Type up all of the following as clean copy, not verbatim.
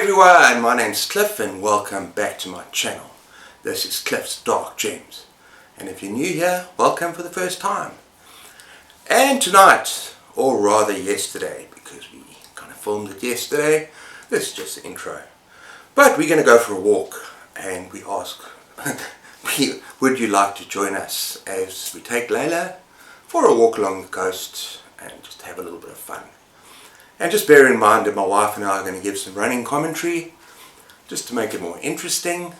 everyone, my name's Cliff and welcome back to my channel. This is Cliff's Dark Gems, and if you're new here, welcome for the first time. And tonight, or rather yesterday, because we kind of filmed it yesterday, this is just the intro, but we're going to go for a walk and we ask would you like to join us as we take Layla for a walk along the coast and just have a little bit of fun. And just bear in mind that my wife and I are going to give some running commentary just to make it more interesting,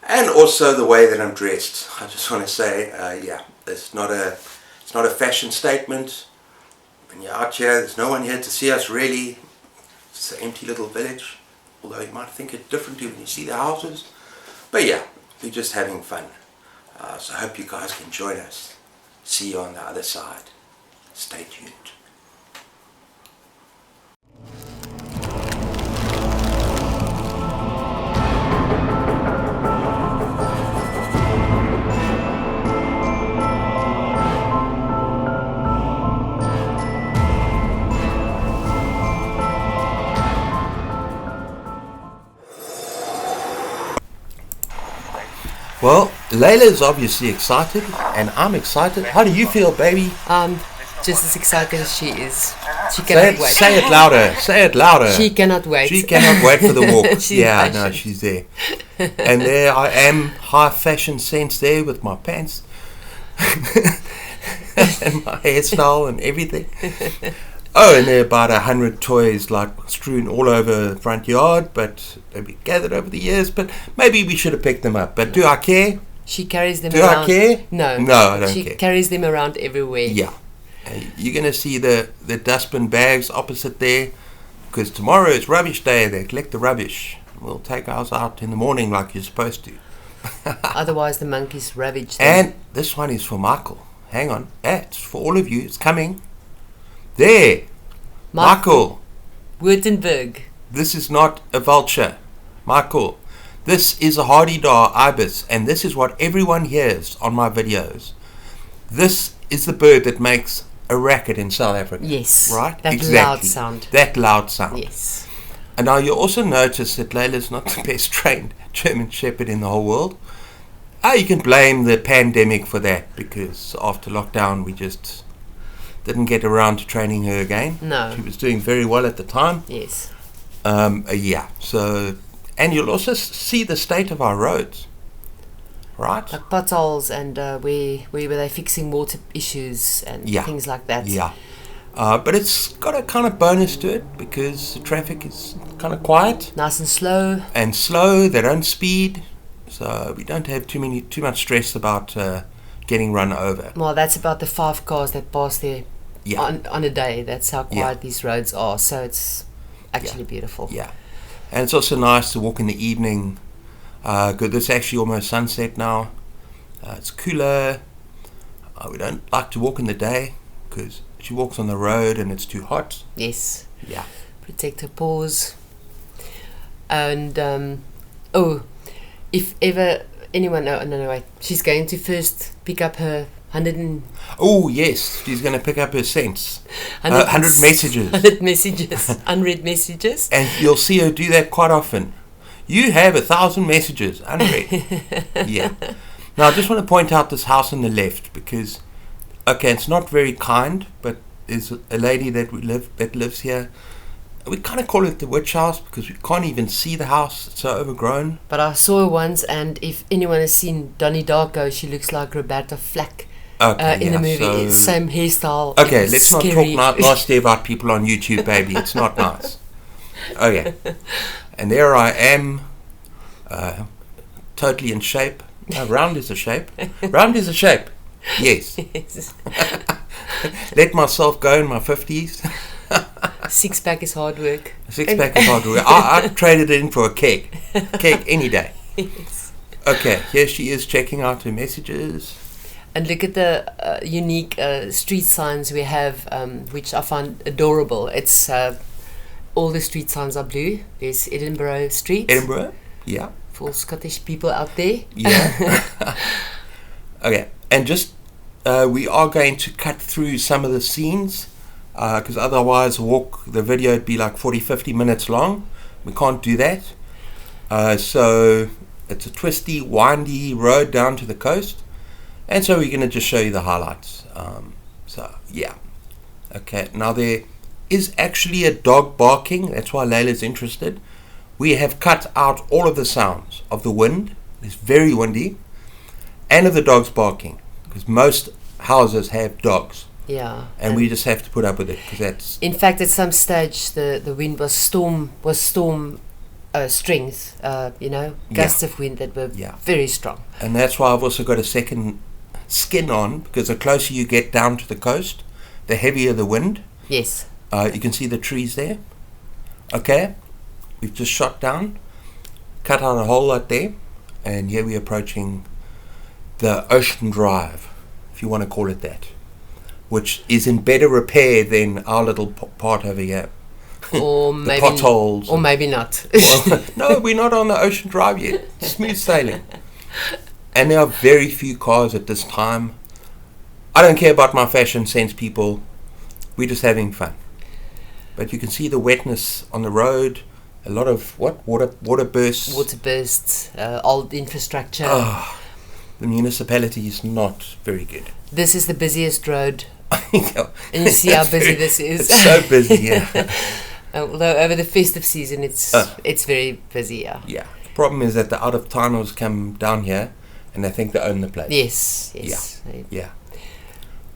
and also the way that I'm dressed. I just want to say, yeah, it's not a fashion statement. When you're out here, there's no one here to see us really. It's an empty little village, although you might think it differently when you see the houses. But yeah, we're just having fun. So I hope you guys can join us. See you on the other side. Stay tuned. Well, Layla is obviously excited, and I'm excited. How do you feel, baby? Just as excited as she is. She cannot wait. Say it louder. Say it louder. She cannot wait. She cannot wait for the walk. Yeah, no, she's there. And there I am, high fashion sense there with my pants and my hairstyle and everything. Oh, and there are about 100 toys like strewn all over the front yard, but they've been gathered over the years, but maybe we should have picked them up. But do I care? She carries them around. Do I care? No. No, I don't care. She carries them around everywhere. Yeah. You're going to see the dustbin bags opposite there, because tomorrow is rubbish day. They collect the rubbish. We'll take ours out in the morning like you're supposed to. Otherwise the monkeys ravage them. And this one is for Michael. Hang on. It's for all of you. It's coming. There, Michael. Württemberg. This is not a vulture, Michael. This is a hardy-dar ibis, and this is what everyone hears on my videos. This is the bird that makes a racket in South Africa. Yes. Right? That exactly. Loud sound. That loud sound. Yes. And now you also notice that Layla's not the best trained German Shepherd in the whole world. You can blame the pandemic for that, because after lockdown we just didn't get around to training her again. No. She was doing very well at the time. Yes. Yeah. So, and you'll also see the state of our roads, right? Like potholes and where they're fixing water issues and things like that. Yeah. But it's got a kind of bonus to it because the traffic is kind of quiet. Nice and slow. And slow. They don't speed, so we don't have too much stress about getting run over. Well, that's about the 5 cars that pass there on a day. That's how quiet these roads are. So it's actually beautiful. Yeah. And it's also nice to walk in the evening. Good. It's actually almost sunset now. It's cooler. We don't like to walk in the day because she walks on the road and it's too hot. Yes. Yeah. Protect her paws. And if ever anyone, no, wait. She's going to first pick up her 100. Oh yes, she's going to pick up her cents. 100 messages. 100 messages. Unread messages. And you'll see her do that quite often. You have 1,000 messages unread. Yeah. Now I just want to point out this house on the left because, okay, it's not very kind, but there's a lady that lives here. We kind of call it the witch house because we can't even see the house. It's so overgrown. But I saw her once, and if anyone has seen Donnie Darko, she looks like Roberta Flack in the movie. So same hairstyle. Okay, let's not talk nasty about people on YouTube, baby. It's not nice. Okay. And there I am, totally in shape. Round is a shape. Round is a shape. Yes. Yes. Let myself go in my 50s. 6-pack is hard work. 6-pack is hard work. I traded it in for a cake. Cake any day. Yes. Okay, here she is checking out her messages. And look at the unique street signs we have, which I find adorable. It's all the street signs are blue. There's Edinburgh Street. Edinburgh, yeah. For Scottish people out there. Yeah. Okay, and just we are going to cut through some of the scenes because otherwise the video would be like 40-50 minutes long. We can't do that. So it's a twisty, windy road down to the coast. And so we're going to just show you the highlights. So, yeah. Okay, now there is actually a dog barking. That's why Layla's interested. We have cut out all of the sounds of the wind. It's very windy. And of the dogs barking. Because most houses have dogs. Yeah. And we just have to put up with it. Because that's... In fact, at some stage, the wind was storm strength. Gusts of wind that were very strong. And that's why I've also got a second skin on. Because the closer you get down to the coast, the heavier the wind. Yes. You can see the trees there. Okay. We've just shot down, cut out a whole lot there, and here we're approaching the Ocean Drive, if you want to call it that, which is in better repair than our little part over here. Or the maybe potholes. Or maybe not. Well, no, we're not on the Ocean Drive yet. Smooth sailing. And there are very few cars at this time. I don't care about my fashion sense, people. We're just having fun. But you can see the wetness on the road. A lot of water bursts. Water bursts, old infrastructure. Oh, the municipality is not very good. This is the busiest road. And you see how busy this is. It's so busy, yeah. Although over the festive season, it's very busy, yeah. Yeah. The problem is that the out-of-towners come down here and they think they own the place. Yes. Yeah.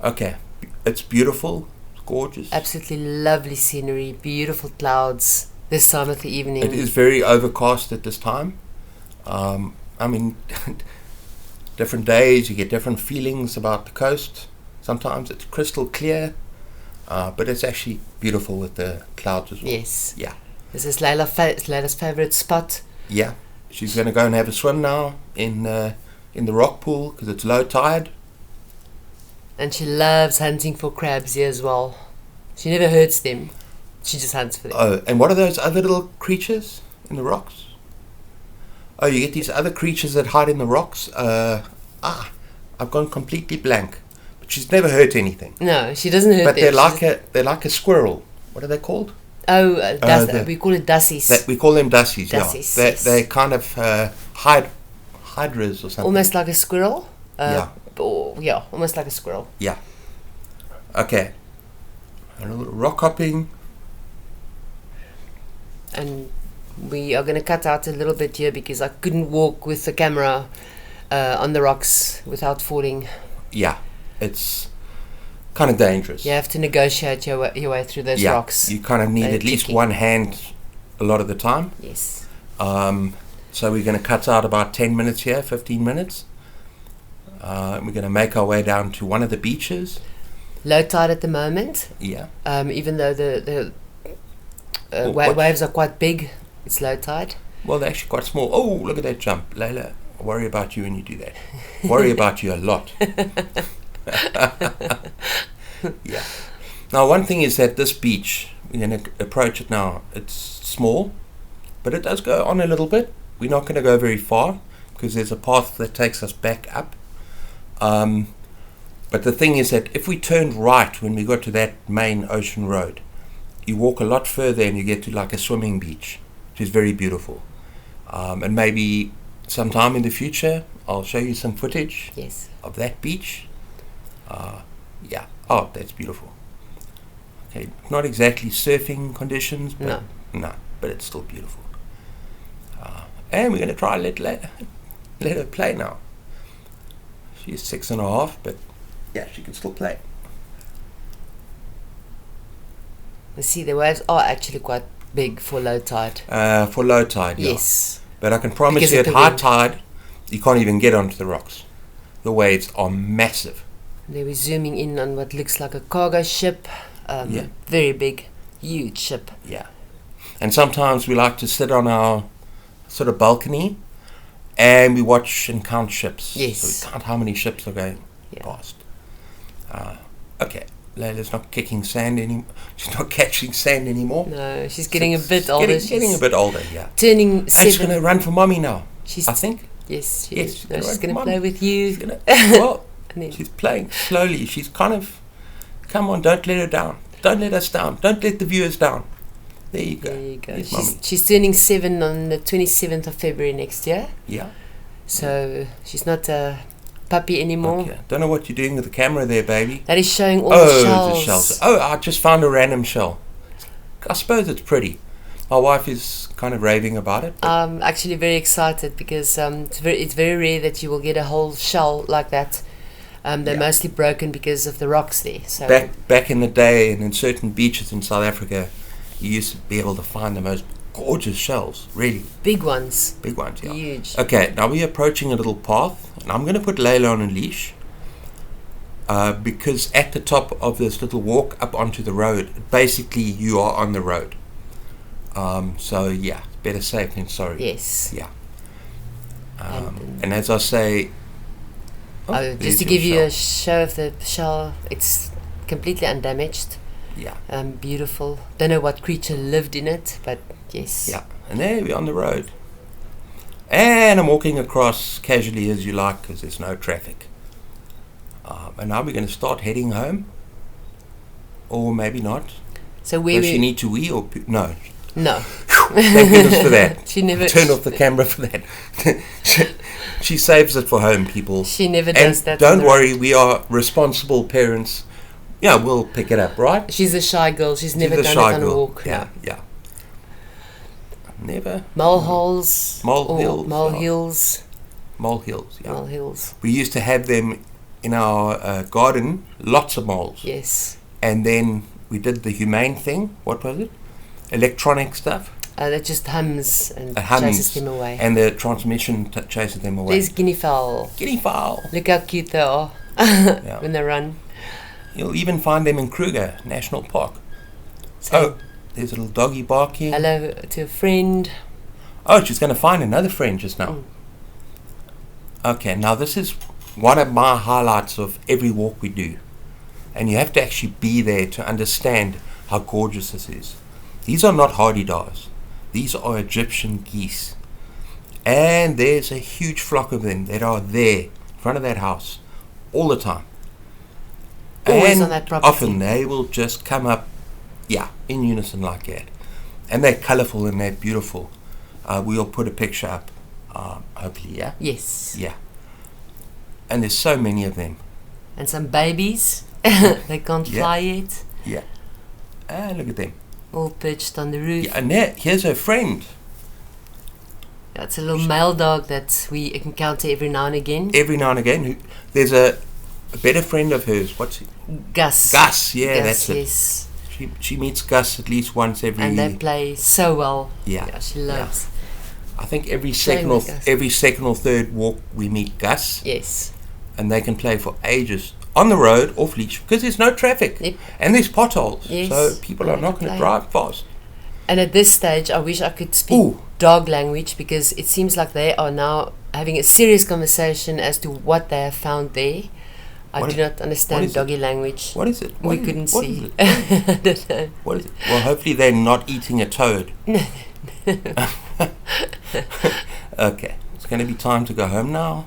Okay. It's beautiful. It's gorgeous. Absolutely lovely scenery, beautiful clouds. This time of the evening. It is very overcast at this time. Different days you get different feelings about the coast. Sometimes it's crystal clear, but it's actually beautiful with the clouds as well. Yes. Yeah. This is Layla's favorite spot. Yeah. She's going to go and have a swim now in the rock pool because it's low tide. And she loves hunting for crabs here as well. She never hurts them. She just hunts for them. Oh, and what are those other little creatures in the rocks? Oh, you get these other creatures that hide in the rocks. I've gone completely blank. But she's never hurt anything. No, she doesn't hurt but them. But they're like a squirrel. What are they called? Oh, we call it dassies. We call them dassies. Dassies, yeah. yes. They're kind of hydras or something. Almost like a squirrel. Yeah, almost like a squirrel. Yeah. Okay. A little rock hopping. And we are going to cut out a little bit here because I couldn't walk with the camera on the rocks without falling. Yeah, it's kind of dangerous. You have to negotiate your way through those rocks. You kind of need at least one hand a lot of the time. Yes. So we're going to cut out about 10 minutes here, 15 minutes. We're going to make our way down to one of the beaches. Low tide at the moment. Yeah. Even though the waves are quite big, it's low tide. Well, they're actually quite small. Oh, look at that jump. Layla, I worry about you when you do that. Worry about you a lot. Yeah. Now, one thing is that this beach, we're going to approach it now. It's small, but it does go on a little bit. We're not going to go very far because there's a path that takes us back up. But the thing is that if we turned right when we got to that main ocean road, you walk a lot further and you get to like a swimming beach, which is very beautiful. And maybe sometime in the future, I'll show you some footage of that beach. Yeah. Oh, that's beautiful. Okay, not exactly surfing conditions, but no, but it's still beautiful. And we're going to try let her play now. She's 6.5, but yeah, she can still play. You see, the waves are actually quite big for low tide. For low tide, yeah. Yes. But I can promise you at high tide, you can't even get onto the rocks. The waves are massive. They were zooming in on what looks like a cargo ship. Very big, huge ship. Yeah. And sometimes we like to sit on our sort of balcony and we watch and count ships. Yes. So we count how many ships are going past. Okay. Layla's not kicking sand anymore. She's not catching sand anymore. No, she's getting a bit older. Getting a bit older, yeah. Turning 7. And she's going to run for mommy now, I think. Yes, she's going to play with you. She's playing slowly. She's kind of, come on, don't let her down. Don't let us down. Don't let the viewers down. There you go. There you go. Here's Mummy. She's turning 7 on the 27th of February next year. Yeah. So she's not a puppy anymore. Okay. Don't know what you're doing with the camera there, baby. That is showing all the shells. The shells. Oh, I just found a random shell. I suppose it's pretty. My wife is kind of raving about it. I'm actually very excited because it's very rare that you will get a whole shell like that. They're mostly broken because of the rocks there. So back in the day, and in certain beaches in South Africa, you used to be able to find the most gorgeous shells. Really big ones. Big ones, yeah. Huge. Okay, now we're approaching a little path, and I'm going to put Layla on a leash. Because at the top of this little walk up onto the road, basically you are on the road. So yeah, better safe than sorry. Yes. Yeah. And as I say, just to give you a show of the shell, it's completely undamaged. Yeah. Beautiful. Don't know what creature lived in it, but yes. Yeah. And there we're on the road. And I'm walking across casually as you like because there's no traffic. And now we're going to start heading home. Or maybe not. So where does she need to wee or no? No. Thank goodness for that. She never turn off the camera for that. she saves it for home, people. She never does that. Don't worry, we are responsible parents. Yeah, we'll pick it up, right? She's a shy girl. She's never done it on a walk. Yeah, yeah. Never. Molehills. Molehills. Molehills. Molehills, yeah. Molehills. We used to have them in our garden, lots of moles. Yes. And then we did the humane thing. What was it? Electronic stuff. That just hums and chases them away. And the transmission chases them away. There's guinea fowl. Guinea fowl. Look how cute they are when they run. You'll even find them in Kruger National Park. So, there's a little doggy barking. Hello to a friend. Oh, she's going to find another friend just now. Okay, now this is one of my highlights of every walk we do. And you have to actually be there to understand how gorgeous this is. These are not hardy-dars. These are Egyptian geese. And there's a huge flock of them that are there in front of that house all the time. Always and on that property. Often they will just come up, in unison like that. And they're colourful and they're beautiful. We'll put a picture up, hopefully, yeah? Yes. Yeah. And there's so many of them. And some babies. They can't fly yet. Yeah. And look at them. All perched on the roof. Yeah, and here's her friend. It's a little male dog that we encounter every now and again. Every now and again. There's a better friend of hers. What's he? Gus. Gus, yeah, Gus, that's it. Yes. She meets Gus at least once every... And they play so well. Yeah. She loves. I think every second or third walk we meet Gus. Yes. And they can play for ages. On the road, off leash, because there's no traffic. Yep. And there's potholes. Yes. So people are not going to drive fast. And at this stage, I wish I could speak dog language, because it seems like they are now having a serious conversation as to what they have found there. I do not understand doggy language. What is it? We couldn't see. I don't know. What is it? Well, hopefully they're not eating a toad. Okay. It's going to be time to go home now.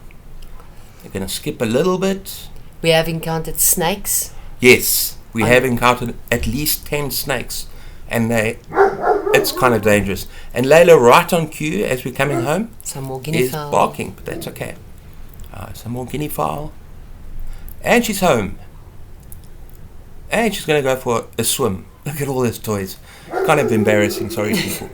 We're going to skip a little bit. We have encountered snakes. Yes. We have encountered at least 10 snakes. And it's kind of dangerous. And Layla, right on cue as we're coming home, some more guinea fowl. Is barking, but that's okay. Some more guinea fowl. And she's home. And she's going to go for a swim. Look at all those toys. Kind of embarrassing, sorry people.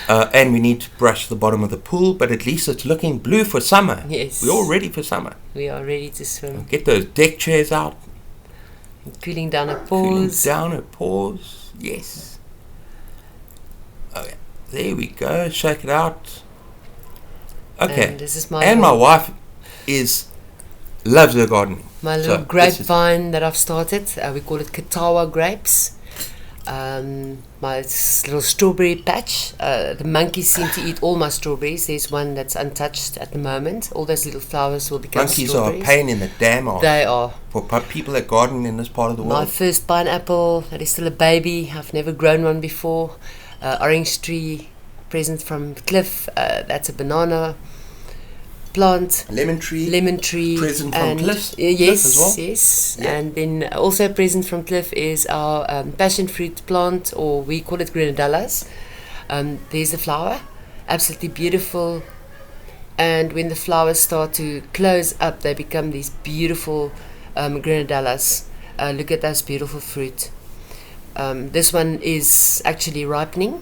And we need to brush the bottom of the pool, but at least it's looking blue for summer. Yes. We're all ready for summer. We are ready to swim. Get those deck chairs out. Cooling down her paws. Yes. Okay. There we go. Shake it out. Okay. And this is my wife loves her gardening. My little grapevine that I've started. We call it Katawa grapes. My little strawberry patch. The monkeys seem to eat all my strawberries. There's one that's untouched at the moment. All those little flowers will become monkeys strawberries. Monkeys are a pain in the damn arse. They are. For people that garden in this part of the world. My first pineapple, that is still a baby. I've never grown one before. Orange tree, present from Cliff. That's a banana. plant. Lemon tree. Lemon tree. Present from Cliff. Yes, Cliff as well. yes. Yeah. And then also a present from Cliff is our passion fruit plant, or we call it grenadillas. There's the flower, absolutely beautiful. And when the flowers start to close up, they become these beautiful grenadillas. Look at those beautiful fruit. This one is actually ripening,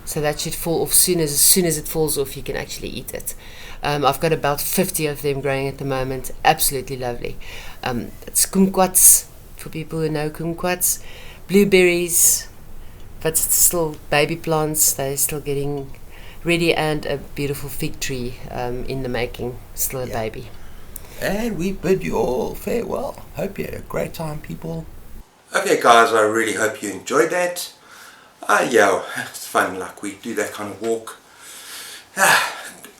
so that should fall off soon. As soon as it falls off, you can actually eat it. I've got about 50 of them growing at the moment. Absolutely lovely. It's kumquats, for people who know kumquats. Blueberries, but it's still baby plants. They're still getting ready, and a beautiful fig tree in the making, still a baby. And we bid you all farewell. Hope you had a great time, people. Okay guys, I really hope you enjoyed that. Yeah, it's fun, like we do that kind of walk.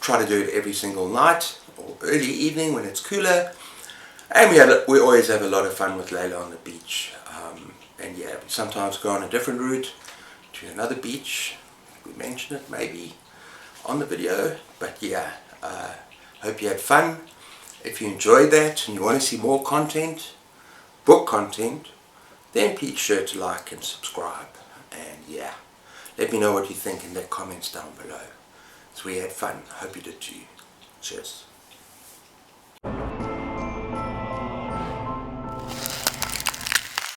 Try to do it every single night or early evening when it's cooler. And we always have a lot of fun with Layla on the beach. And yeah, we sometimes go on a different route to another beach. We mention it maybe on the video, but yeah, hope you had fun. If you enjoyed that and you want to see more content, book content, then please sure to like and subscribe. And yeah, let me know what you think in the comments down below. So we had fun. Hope you did too. Cheers.